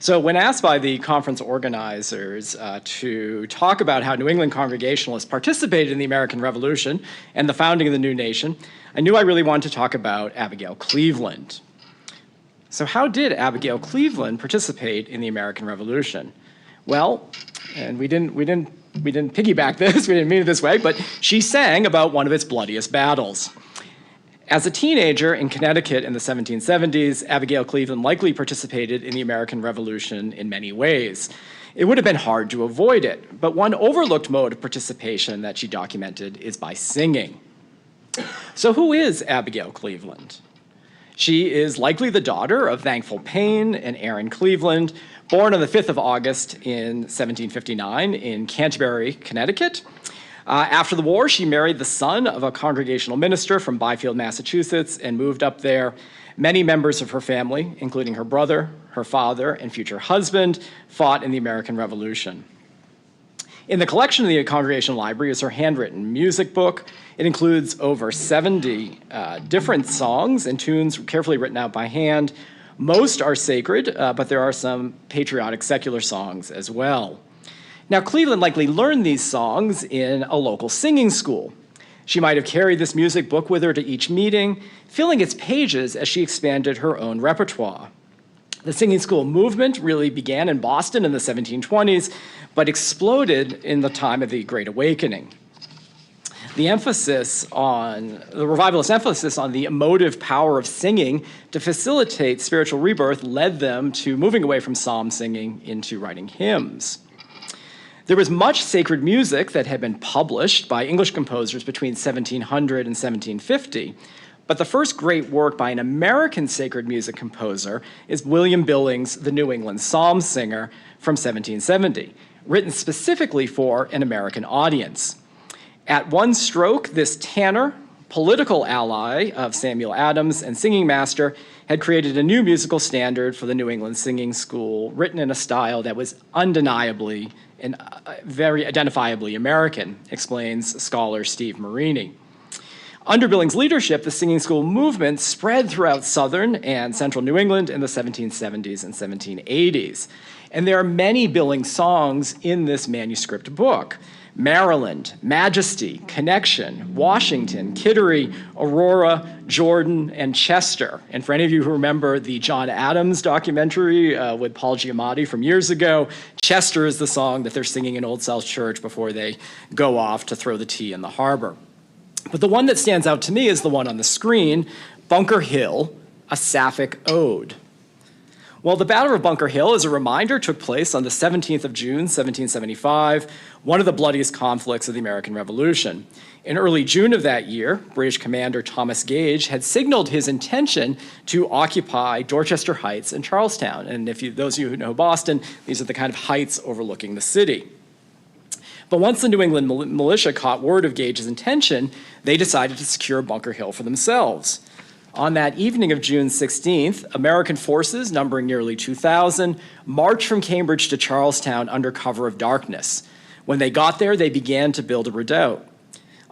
So when asked by the conference organizers to talk about how New England Congregationalists participated in the American Revolution and the founding of the new nation, I knew I really wanted to talk about Abigail Cleveland. So how did Abigail Cleveland participate in the American Revolution? Well, and we didn't piggyback this, we didn't mean it this way, but she sang about one of its bloodiest battles. As a teenager in Connecticut in the 1770s, Abigail Cleveland likely participated in the American Revolution in many ways. It would have been hard to avoid it, but one overlooked mode of participation that she documented is by singing. So who is Abigail Cleveland? She is likely the daughter of Thankful Payne and Aaron Cleveland, born on the 5th of August in 1759 in Canterbury, Connecticut. After the war, she married the son of a Congregational minister from Byfield, Massachusetts, and moved up there. Many members of her family, including her brother, her father, and future husband, fought in the American Revolution. In the collection of the Congregational Library is her handwritten music book. It includes over 70 different songs and tunes carefully written out by hand. Most are sacred, but there are some patriotic secular songs as well. Now, Cleveland likely learned these songs in a local singing school. She might have carried this music book with her to each meeting, filling its pages as she expanded her own repertoire. The singing school movement really began in Boston in the 1720s, but exploded in the time of the Great Awakening. The revivalist emphasis on the emotive power of singing to facilitate spiritual rebirth led them to moving away from psalm singing into writing hymns. There was much sacred music that had been published by English composers between 1700 and 1750, but the first great work by an American sacred music composer is William Billings' The New England Psalm Singer from 1770, written specifically for an American audience. At one stroke, this tanner, political ally of Samuel Adams and singing master, had created a new musical standard for the New England singing school, written in a style that was undeniably and very identifiably American, explains scholar Steve Marini. Under Billings' leadership, the singing school movement spread throughout southern and central New England in the 1770s and 1780s. And there are many Billings songs in this manuscript book. Maryland, Majesty, Connection, Washington, Kittery, Aurora, Jordan, and Chester. And for any of you who remember the John Adams documentary with Paul Giamatti from years ago, Chester is the song that they're singing in Old South Church before they go off to throw the tea in the harbor. But the one that stands out to me is the one on the screen, Bunker Hill, a Sapphic Ode. Well, the Battle of Bunker Hill, as a reminder, took place on the 17th of June, 1775, one of the bloodiest conflicts of the American Revolution. In early June of that year, British Commander Thomas Gage had signaled his intention to occupy Dorchester Heights and Charlestown. And those of you who know Boston, these are the kind of heights overlooking the city. But once the New England militia caught word of Gage's intention, they decided to secure Bunker Hill for themselves. On that evening of June 16th, American forces, numbering nearly 2,000, marched from Cambridge to Charlestown under cover of darkness. When they got there, they began to build a redoubt.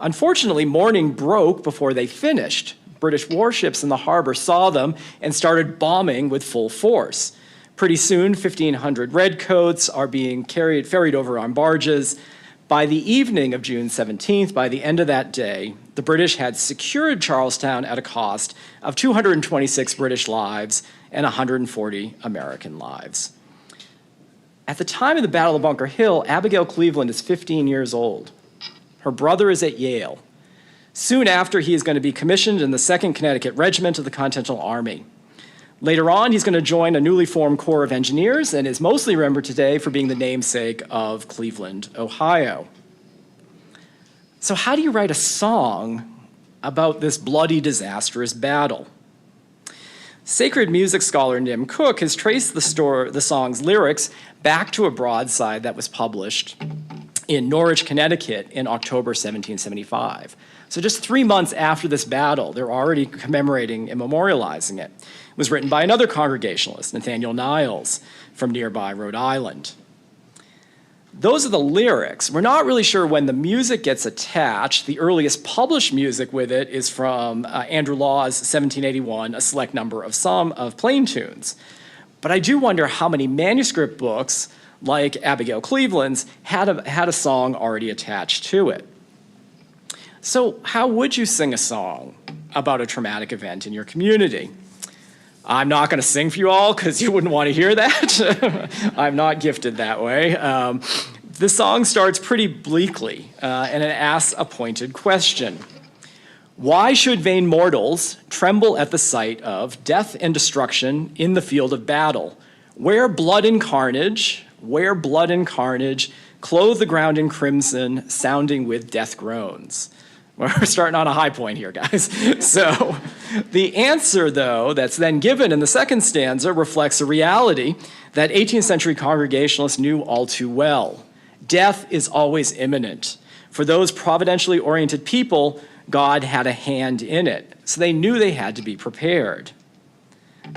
Unfortunately, morning broke before they finished. British warships in the harbor saw them and started bombing with full force. Pretty soon, 1,500 redcoats are being ferried over on barges. By the evening of June 17th, by the end of that day, the British had secured Charlestown at a cost of 226 British lives and 140 American lives. At the time of the Battle of Bunker Hill, Abigail Cleveland is 15 years old. Her brother is at Yale. Soon after, he is going to be commissioned in the 2nd Connecticut Regiment of the Continental Army. Later on, he's going to join a newly formed Corps of Engineers and is mostly remembered today for being the namesake of Cleveland, Ohio. So how do you write a song about this bloody, disastrous battle? Sacred music scholar Nim Cook has traced the song's lyrics back to a broadside that was published in Norwich, Connecticut in October 1775. So just 3 months after this battle, they're already commemorating and memorializing it. It was written by another Congregationalist, Nathaniel Niles, from nearby Rhode Island. Those are the lyrics. We're not really sure when the music gets attached. The earliest published music with it is from Andrew Law's 1781, a select number of plain tunes. But I do wonder how many manuscript books, like Abigail Cleveland's, had a song already attached to it. So how would you sing a song about a traumatic event in your community? I'm not going to sing for you all because you wouldn't want to hear that. I'm not gifted that way. The song starts pretty bleakly, and it asks a pointed question. Why should vain mortals tremble at the sight of death and destruction in the field of battle, where blood and carnage, clothe the ground in crimson, sounding with death groans? We're starting on a high point here, guys. So the answer, though, that's then given in the second stanza reflects a reality that 18th century Congregationalists knew all too well. Death is always imminent. For those providentially oriented people, God had a hand in it, so they knew they had to be prepared.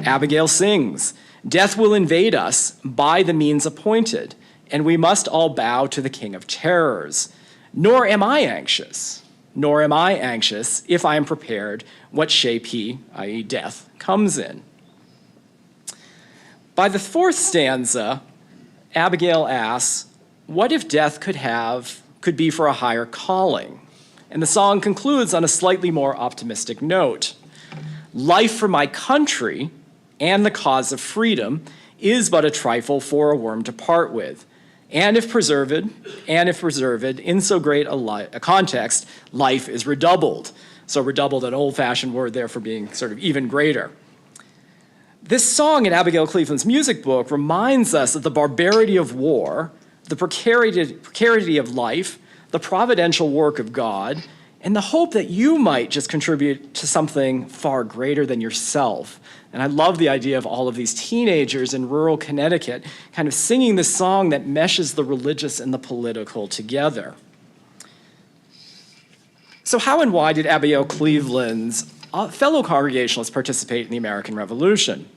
Abigail sings, "Death will invade us by the means appointed, and we must all bow to the King of Terrors. Nor am I anxious if I am prepared what shape he, i.e. death, comes in." By the fourth stanza, Abigail asks, what if death could be for a higher calling? And the song concludes on a slightly more optimistic note. Life for my country and the cause of freedom is but a trifle for a worm to part with. And if preserved, in so great a context, life is redoubled. So redoubled, an old-fashioned word there for being sort of even greater. This song in Abigail Cleveland's music book reminds us of the barbarity of war, the precarity of life, the providential work of God, and the hope that you might just contribute to something far greater than yourself. And I love the idea of all of these teenagers in rural Connecticut kind of singing this song that meshes the religious and the political together. So how and why did Abigail Cleveland's fellow Congregationalists participate in the American Revolution?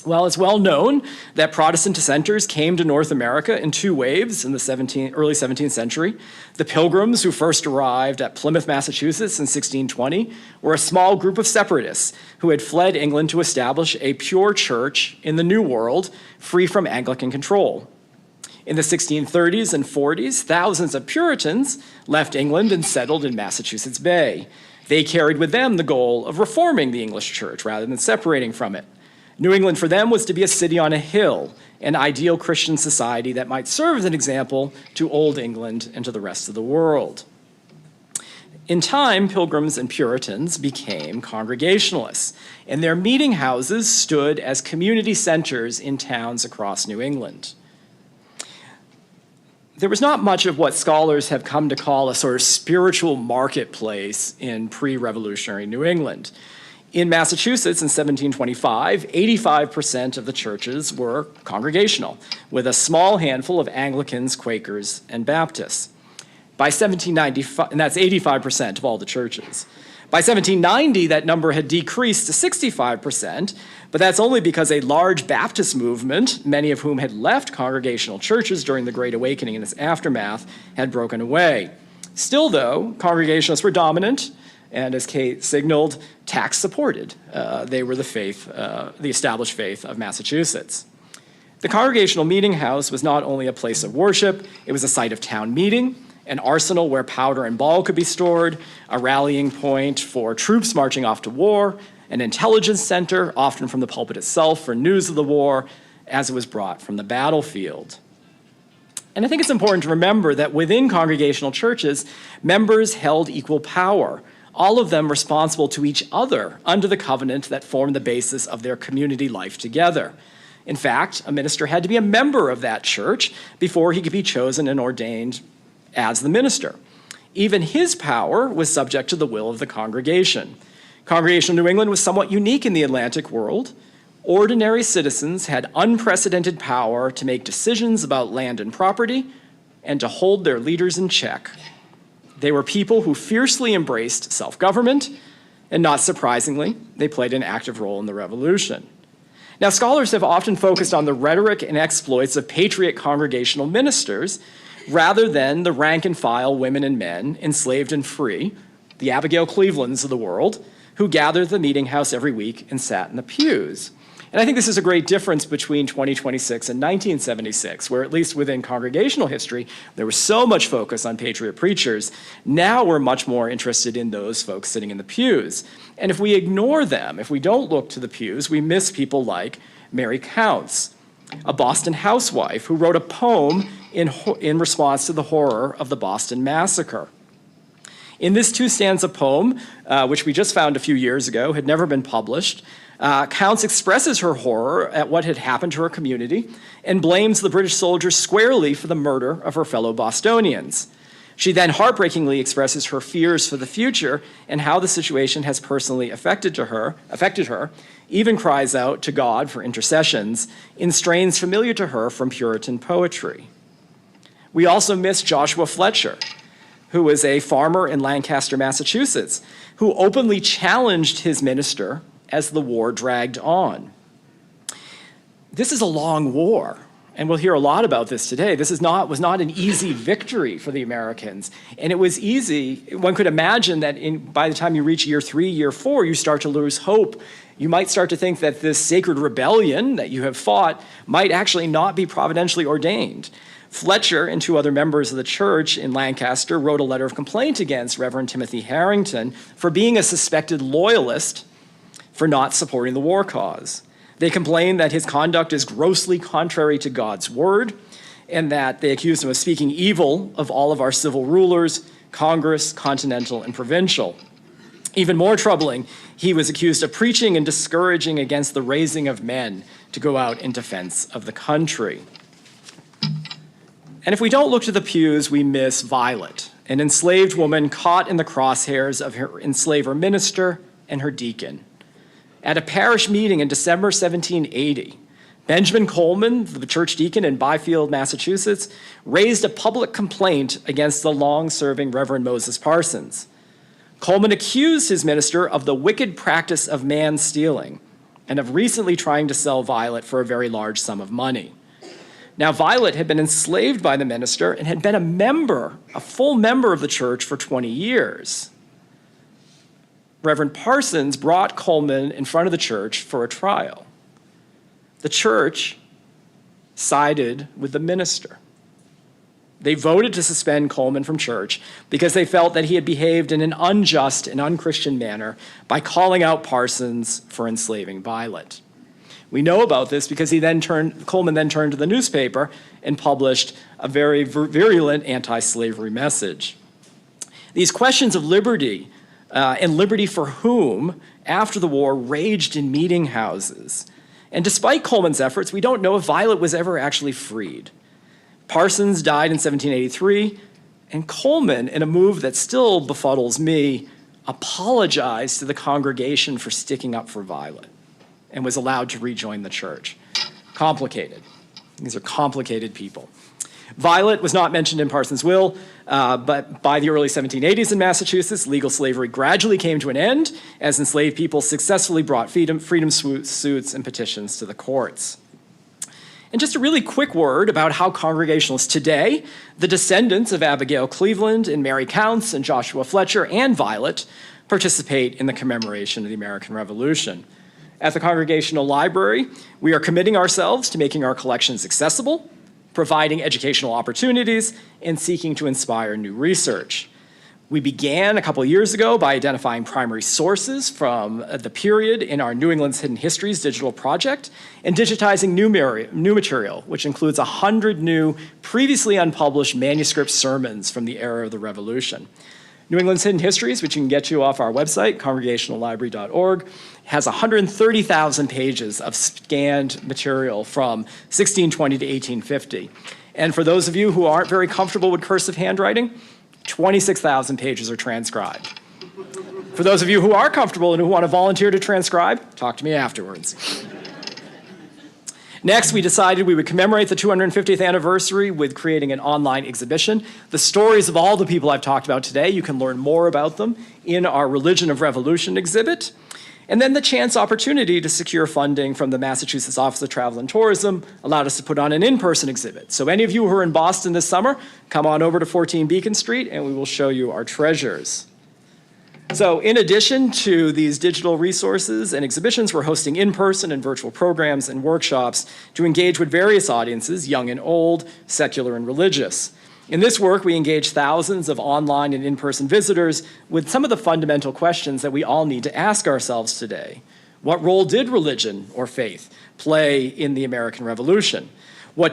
Well, it's well known that Protestant dissenters came to North America in two waves in the early 17th century. The Pilgrims, who first arrived at Plymouth, Massachusetts in 1620, were a small group of separatists who had fled England to establish a pure church in the New World, free from Anglican control. In the 1630s and 40s, thousands of Puritans left England and settled in Massachusetts Bay. They carried with them the goal of reforming the English church rather than separating from it. New England for them was to be a city on a hill, an ideal Christian society that might serve as an example to Old England and to the rest of the world. In time, Pilgrims and Puritans became Congregationalists, and their meeting houses stood as community centers in towns across New England. There was not much of what scholars have come to call a sort of spiritual marketplace in pre-revolutionary New England. In Massachusetts in 1725, 85% of the churches were congregational, with a small handful of Anglicans, Quakers, and Baptists. By 1795, and that's 85% of all the churches. By 1790, that number had decreased to 65%, but that's only because a large Baptist movement, many of whom had left congregational churches during the Great Awakening and its aftermath, had broken away. Still, though, Congregationalists were dominant, and as Kate signaled, tax-supported. They were the established faith of Massachusetts. The Congregational Meeting House was not only a place of worship, it was a site of town meeting, an arsenal where powder and ball could be stored, a rallying point for troops marching off to war, an intelligence center, often from the pulpit itself, for news of the war as it was brought from the battlefield. And I think it's important to remember that within congregational churches, members held equal power, all of them responsible to each other under the covenant that formed the basis of their community life together. In fact, a minister had to be a member of that church before he could be chosen and ordained as the minister. Even his power was subject to the will of the congregation. Congregational New England was somewhat unique in the Atlantic world. Ordinary citizens had unprecedented power to make decisions about land and property and to hold their leaders in check. They were people who fiercely embraced self-government, and not surprisingly, they played an active role in the revolution. Now, scholars have often focused on the rhetoric and exploits of patriot congregational ministers rather than the rank-and-file women and men, enslaved and free, the Abigail Clevelands of the world, who gathered at the meeting house every week and sat in the pews. And I think this is a great difference between 2026 and 1976, where at least within congregational history, there was so much focus on patriot preachers. Now we're much more interested in those folks sitting in the pews. And if we ignore them, if we don't look to the pews, we miss people like Mary Counts, a Boston housewife who wrote a poem in response to the horror of the Boston Massacre. In this two-stanza poem, which we just found a few years ago, had never been published, Counts expresses her horror at what had happened to her community and blames the British soldiers squarely for the murder of her fellow Bostonians. She then heartbreakingly expresses her fears for the future and how the situation has personally affected her, even cries out to God for intercessions in strains familiar to her from Puritan poetry. We also miss Joshua Fletcher, who was a farmer in Lancaster, Massachusetts, who openly challenged his minister as the war dragged on. This is a long war, and we'll hear a lot about this today. This was not an easy victory for the Americans, and it was easy. One could imagine that by the time you reach year 3, year 4, you start to lose hope. You might start to think that this sacred rebellion that you have fought might actually not be providentially ordained. Fletcher and 2 other members of the church in Lancaster wrote a letter of complaint against Reverend Timothy Harrington for being a suspected loyalist for not supporting the war cause. They complained that his conduct is grossly contrary to God's word, and that they accused him of speaking evil of all of our civil rulers, Congress, continental, and provincial. Even more troubling, he was accused of preaching and discouraging against the raising of men to go out in defense of the country. And if we don't look to the pews, we miss Violet, an enslaved woman caught in the crosshairs of her enslaver minister and her deacon. At a parish meeting in December 1780, Benjamin Coleman, the church deacon in Byfield, Massachusetts, raised a public complaint against the long-serving Reverend Moses Parsons. Coleman accused his minister of the wicked practice of man-stealing and of recently trying to sell Violet for a very large sum of money. Now, Violet had been enslaved by the minister and had been a full member of the church for 20 years. Reverend Parsons brought Coleman in front of the church for a trial. The church sided with the minister. They voted to suspend Coleman from church because they felt that he had behaved in an unjust and unchristian manner by calling out Parsons for enslaving Violet. We know about this because Coleman then turned to the newspaper and published a very virulent anti-slavery message. These questions of liberty and liberty for whom, after the war, raged in meeting houses. And despite Coleman's efforts, we don't know if Violet was ever actually freed. Parsons died in 1783, and Coleman, in a move that still befuddles me, apologized to the congregation for sticking up for Violet and was allowed to rejoin the church. Complicated. These are complicated people. Violet was not mentioned in Parsons' will, but by the early 1780s in Massachusetts, legal slavery gradually came to an end as enslaved people successfully brought freedom suits and petitions to the courts. And just a really quick word about how Congregationalists today, the descendants of Abigail Cleveland and Mary Counts and Joshua Fletcher and Violet, participate in the commemoration of the American Revolution. At the Congregational Library, we are committing ourselves to making our collections accessible, providing educational opportunities, and seeking to inspire new research. We began a couple years ago by identifying primary sources from the period in our New England's Hidden Histories digital project and digitizing new material, which includes 100 new, previously unpublished manuscript sermons from the era of the Revolution. New England's Hidden Histories, which you can get to off our website, congregationallibrary.org, has 130,000 pages of scanned material from 1620 to 1850. And for those of you who aren't very comfortable with cursive handwriting, 26,000 pages are transcribed. For those of you who are comfortable and who want to volunteer to transcribe, talk to me afterwards. Next, we decided we would commemorate the 250th anniversary with creating an online exhibition. The stories of all the people I've talked about today, you can learn more about them in our Religion of Revolution exhibit. And then the chance opportunity to secure funding from the Massachusetts Office of Travel and Tourism allowed us to put on an in-person exhibit. So any of you who are in Boston this summer, come on over to 14 Beacon Street and we will show you our treasures. So in addition to these digital resources and exhibitions, we're hosting in-person and virtual programs and workshops to engage with various audiences, young and old, secular and religious. In this work, we engage thousands of online and in-person visitors with some of the fundamental questions that we all need to ask ourselves today. What role did religion or faith play in the American Revolution?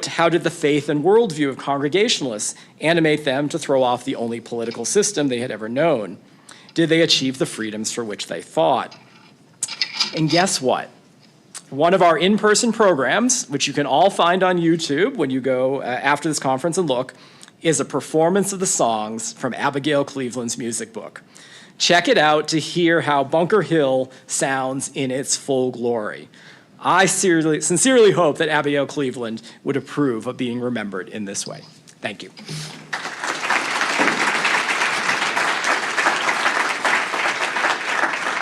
How did the faith and worldview of Congregationalists animate them to throw off the only political system they had ever known? Did they achieve the freedoms for which they fought? And guess what? One of our in-person programs, which you can all find on YouTube when you go after this conference and look, is a performance of the songs from Abigail Cleveland's music book. Check it out to hear how Bunker Hill sounds in its full glory. I sincerely hope that Abigail Cleveland would approve of being remembered in this way. Thank you.